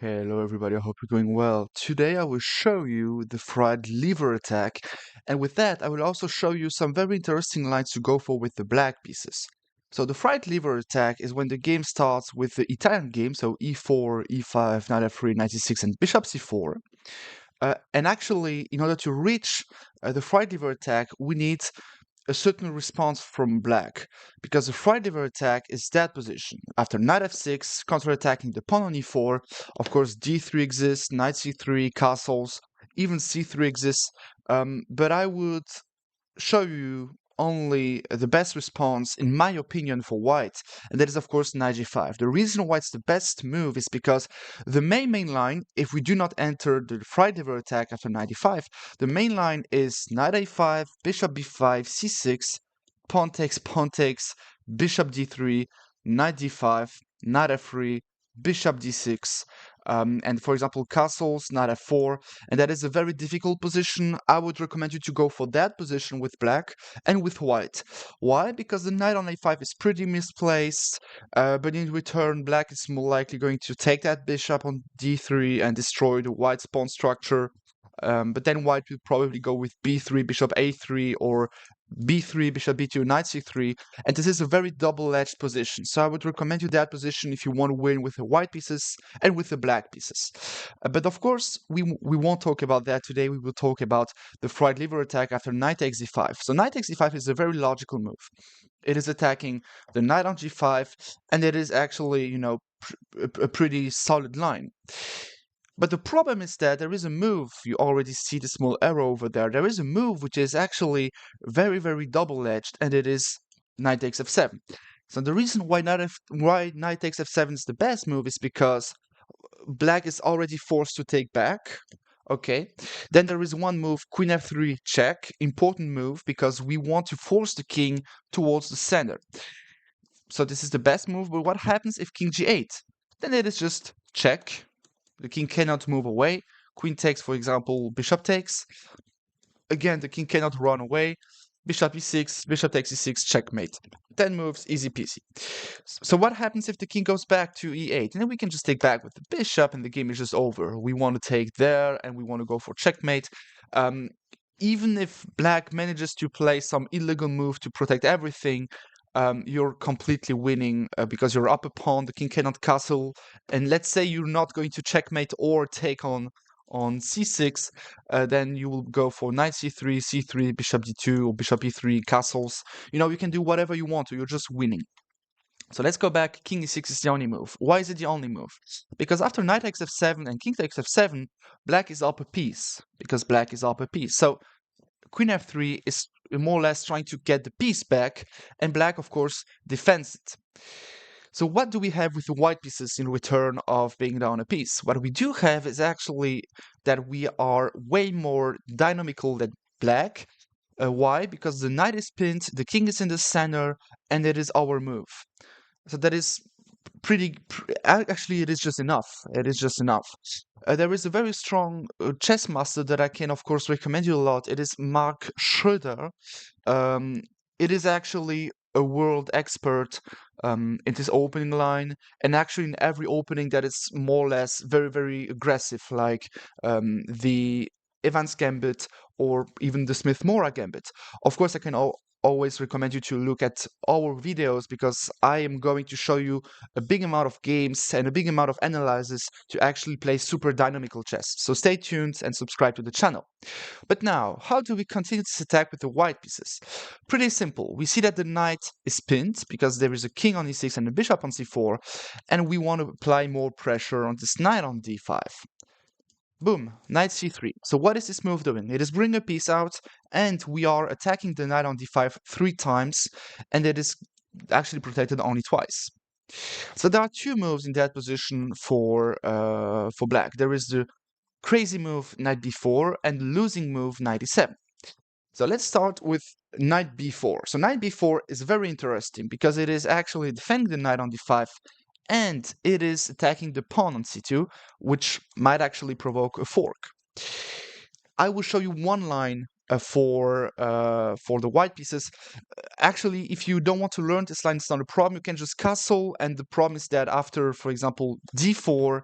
Hello everybody, I hope you're doing well. Today I will show you the fried liver attack, and with that I will also show you some very interesting lines to go for with the black pieces. So the fried liver attack is when the game starts with the Italian game, so e4, e5, knight f3, knight e6 and bishop c4. And actually, in order to reach the fried liver attack, we need a certain response from black, because the fried liver attack is that position. After knight f6, counterattacking the pawn on e4, of course d3 exists, knight c3, castles, even c3 exists, but I would show you only the best response, in my opinion, for white, and that is of course knight g5. The reason why it's the best move is because the main line, if we do not enter the fried liver attack after knight e5, the main line is knight a5, bishop b5, c6, pawn takes, bishop d3, knight d5, knight f3, bishop d6, and for example castles, knight f4, and that is a very difficult position. I would recommend you to go for that position with black and with white. Why? Because the knight on a5 is pretty misplaced, but in return black is more likely going to take that bishop on d3 and destroy the white's pawn structure. But then white will probably go with b3, bishop a3, or b3, bishop b2, knight c3, and this is a very double-edged position. So I would recommend you that position if you want to win with the white pieces and with the black pieces. But of course, we won't talk about that today. We will talk about the fried liver attack after knight takes e5. So knight takes e5 is a very logical move. It is attacking the knight on g5, and it is actually, a pretty solid line. But the problem is that there is a move, you already see the small arrow over there, there is a move which is actually very, very double-edged, and it is knight takes f7. So the reason why knight takes f7 is the best move is because black is already forced to take back. Okay, then there is one move, queen f3 check, important move because we want to force the king towards the center. So this is the best move, but what happens if king g8? Then it is just check. The king cannot move away. Queen takes, for example, bishop takes. Again, the king cannot run away. Bishop e6, bishop takes e6, checkmate. 10 moves, easy peasy. So what happens if the king goes back to e8? And then we can just take back with the bishop and the game is just over. We want to take there and we want to go for checkmate. Even if black manages to play some illegal move to protect everything, you're completely winning because you're up a pawn, the king cannot castle, and let's say you're not going to checkmate or take on c6, then you will go for knight c3, c3, bishop d2, or bishop e3, castles. You can do whatever you want to, you're just winning. So let's go back. King e6 is the only move. Why is it the only move? Because after knight takes f7 and king takes f7, black is up a piece, because black is up a piece. So queen f3 is more or less trying to get the piece back, and black, of course, defends it. So what do we have with the white pieces in return of being down a piece? What we do have is actually that we are way more dynamical than black. Why? Because the knight is pinned, the king is in the center, and it is our move. So that is actually, it is just enough. It is just enough. There is a very strong chess master that I can, of course, recommend you a lot. It is Mark Schroeder. It is actually a world expert in this opening line, and actually in every opening that is more or less very, very aggressive, like the Evans Gambit or even the Smith-Morra Gambit. Of course, I can always recommend you to look at our videos because I am going to show you a big amount of games and a big amount of analysis to actually play super dynamical chess. So stay tuned and subscribe to the channel. But now, how do we continue this attack with the white pieces? Pretty simple. We see that the knight is pinned because there is a king on e6 and a bishop on c4, and we want to apply more pressure on this knight on d5. Boom, knight c3. So what is this move doing? It is bringing a piece out, and we are attacking the knight on d5 3 times, and it is actually protected only twice. So there are two moves in that position for black. There is the crazy move knight b4 and losing move knight e7. So let's start with knight b4. So knight b4 is very interesting because it is actually defending the knight on d5, and it is attacking the pawn on c2, which might actually provoke a fork. I will show you one line for the white pieces. Actually, if you don't want to learn this line, it's not a problem. You can just castle, and the problem is that after, for example, d4,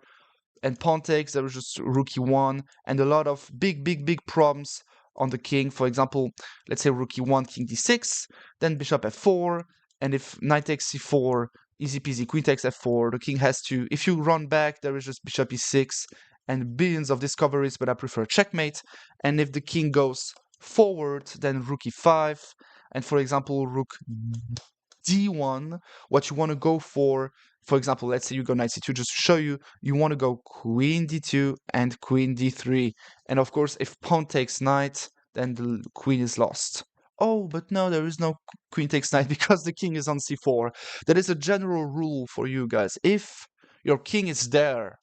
and pawn takes, there was just rook e1, and a lot of big problems on the king. For example, let's say rook e1, king d6, then bishop f4, and if knight takes c4, easy peasy, queen takes f4, the king has to, if you run back, there is just bishop e6, and billions of discoveries, but I prefer checkmate. And if the king goes forward, then rook e5, and for example, rook d1, what you want to go for example, let's say you go knight c2, just to show you, you want to go queen d2 and queen d3. And of course, if pawn takes knight, then the queen is lost. Oh, but no, there is no queen takes knight because the king is on c4. That is a general rule for you guys. If your king is there,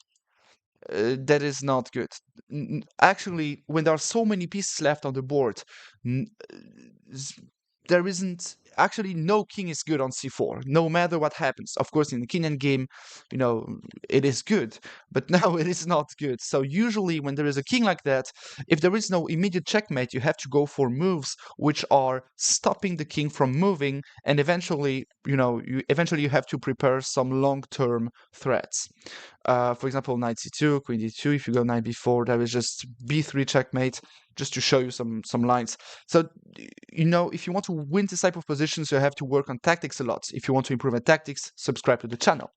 that is not good. Actually, when there are so many pieces left on the board, there isn't actually no king is good on c4, no matter what happens. Of course, in the king endgame, it is good, but now it is not good. So usually when there is a king like that, if there is no immediate checkmate, you have to go for moves which are stopping the king from moving, and eventually, you have to prepare some long-term threats. For example, knight c2, queen d2. If you go knight b4, there is just b3 checkmate, just to show you some lines. So, if you want to win this type of positions, you have to work on tactics a lot. If you want to improve on tactics, subscribe to the channel.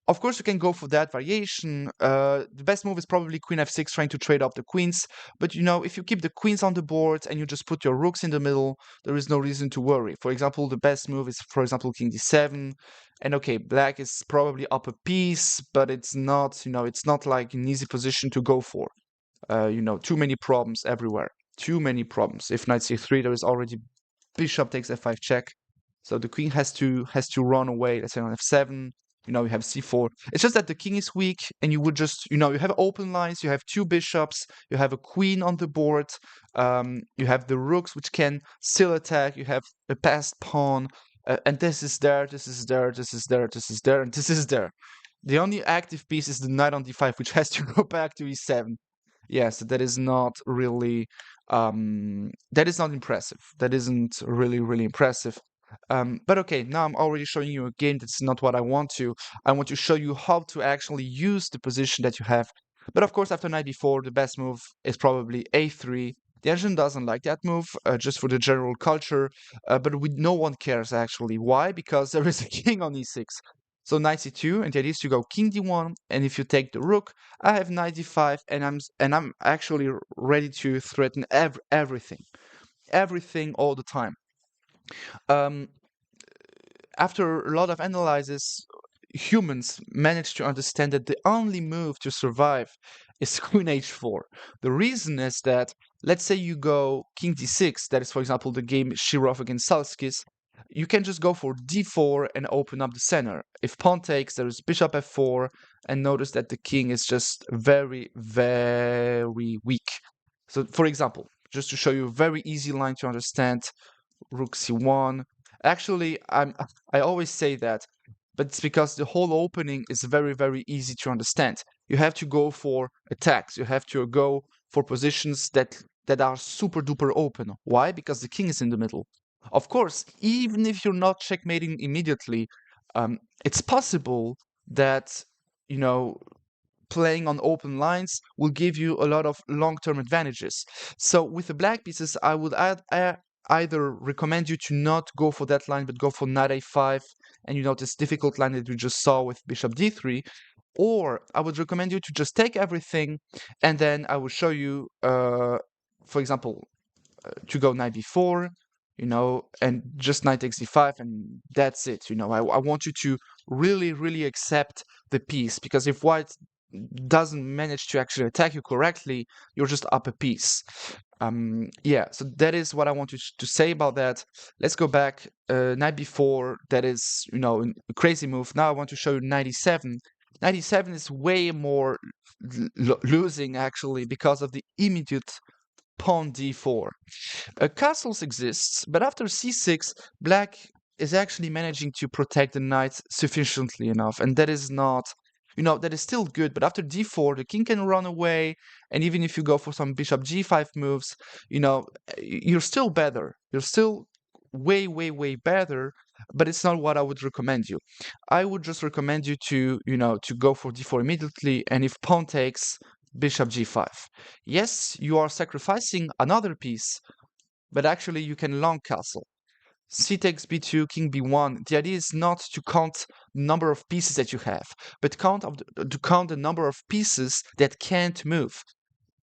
Of course, you can go for that variation. The best move is probably queen f6, trying to trade off the queens. But, if you keep the queens on the board and you just put your rooks in the middle, there is no reason to worry. For example, the best move is, for example, king d7. And okay, black is probably up a piece, but it's not, it's not like an easy position to go for. Too many problems everywhere. Too many problems. If knight c3, there is already bishop takes f5 check. So the queen has to run away. Let's say on f7. You have c4. It's just that the king is weak, and you would just, you have open lines. You have two bishops. You have a queen on the board. You have the rooks, which can still attack. You have a passed pawn. And this is there, this is there, this is there, this is there, and this is there. The only active piece is the knight on d5, which has to go back to e7. Yes, that is not really, that is not impressive. That isn't really impressive. But okay, now I'm already showing you a game that's not what I want to. I want to show you how to actually use the position that you have. But of course, after knight b4, the best move is probably a3. The engine doesn't like that move, just for the general culture, but no one cares actually. Why? Because there is a king on e6. So knight c2, and the idea is to go king d1, and if you take the rook, I have knight d5, and I'm actually ready to threaten everything all the time. After a lot of analysis, humans managed to understand that the only move to survive is queen h4. The reason is that, let's say you go king d6, that is, for example, the game Shirov against Salskis, you can just go for d4 and open up the center. If pawn takes, there is bishop f4, and notice that the king is just very weak. So, for example, just to show you a very easy line to understand, rook c1. Actually, I always say that, but it's because the whole opening is very easy to understand. You have to go for attacks. You have to go for positions that are super duper open. Why? Because the king is in the middle. Of course, even if you're not checkmating immediately, it's possible that, playing on open lines will give you a lot of long-term advantages. So with the black pieces, I would either recommend you to not go for that line, but go for knight a5, and this difficult line that we just saw with bishop d3, or I would recommend you to just take everything, and then I will show you, for example, to go knight b4, and just knight takes d5, and that's it. I want you to really accept the piece, because if white doesn't manage to actually attack you correctly, you're just up a piece. Yeah, so that is what I want to say about that. Let's go back. Knight b4, that is, a crazy move. Now I want to show you knight e7. Knight e7 is way more losing, actually, because of the immediate pawn d4. Castles exists, but after c6, black is actually managing to protect the knight sufficiently enough, and that is not, that is still good. But after d4, the king can run away, and even if you go for some bishop g5 moves, you're still better. You're still way better. but it's not what I would recommend you. I would just recommend you to, to go for d4 immediately, and if pawn takes, bishop g5. Yes, you are sacrificing another piece, but actually you can long castle. C takes b2, king b1. The idea is not to count the number of pieces that you have, but to count the number of pieces that can't move.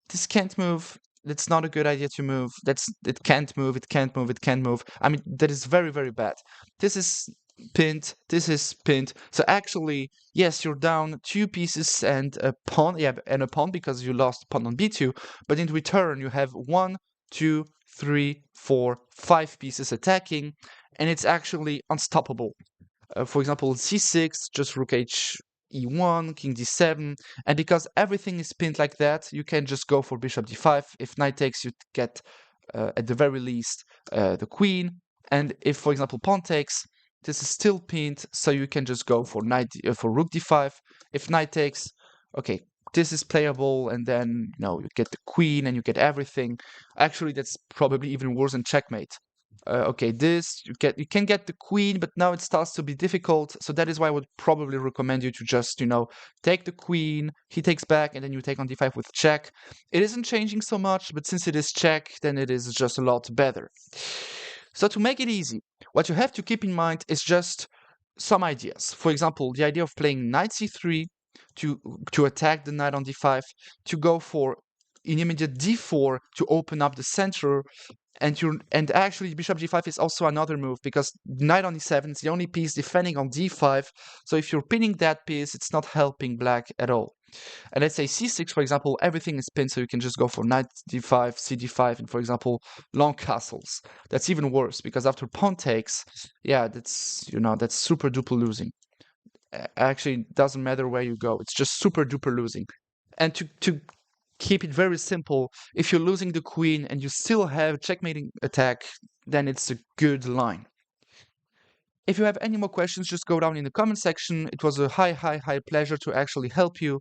This can't move. That's not a good idea to move. It can't move. It can't move. It can't move. I mean, that is very, very bad. This is pinned. This is pinned. So actually, yes, you're down 2 pieces and a pawn. Yeah, and a pawn because you lost pawn on b2. But in return, you have 1, 2, 3, 4, 5 pieces attacking, and it's actually unstoppable. For example, c6, just rook e1, king d7, and because everything is pinned like that, you can just go for bishop d5. If knight takes, you get, at the very least, the queen, and if, for example, pawn takes, this is still pinned, so you can just go for for rook d5. If knight takes, okay, this is playable, and then you get the queen and you get everything. Actually, that's probably even worse than checkmate. Okay, this you can get the queen, but now it starts to be difficult. So that is why I would probably recommend you to just take the queen. He takes back, and then you take on d5 with check. It isn't changing so much, but since it is check, then it is just a lot better. So to make it easy, what you have to keep in mind is just some ideas. For example, the idea of playing knight c3 to attack the knight on d5, to go for an immediate d4 to open up the center, and actually bishop g5 is also another move because knight on e7 is the only piece defending on d5. So if you're pinning that piece, it's not helping black at all. And let's say c6, for example, everything is pinned, so you can just go for knight d5, cd5, and for example, long castles. That's even worse because after pawn takes, yeah, that's that's super duper losing. Actually, it doesn't matter where you go; it's just super duper losing. And to keep it very simple, if you're losing the queen and you still have checkmating attack, then it's a good line. If you have any more questions, just go down in the comment section. It was a high pleasure to actually help you.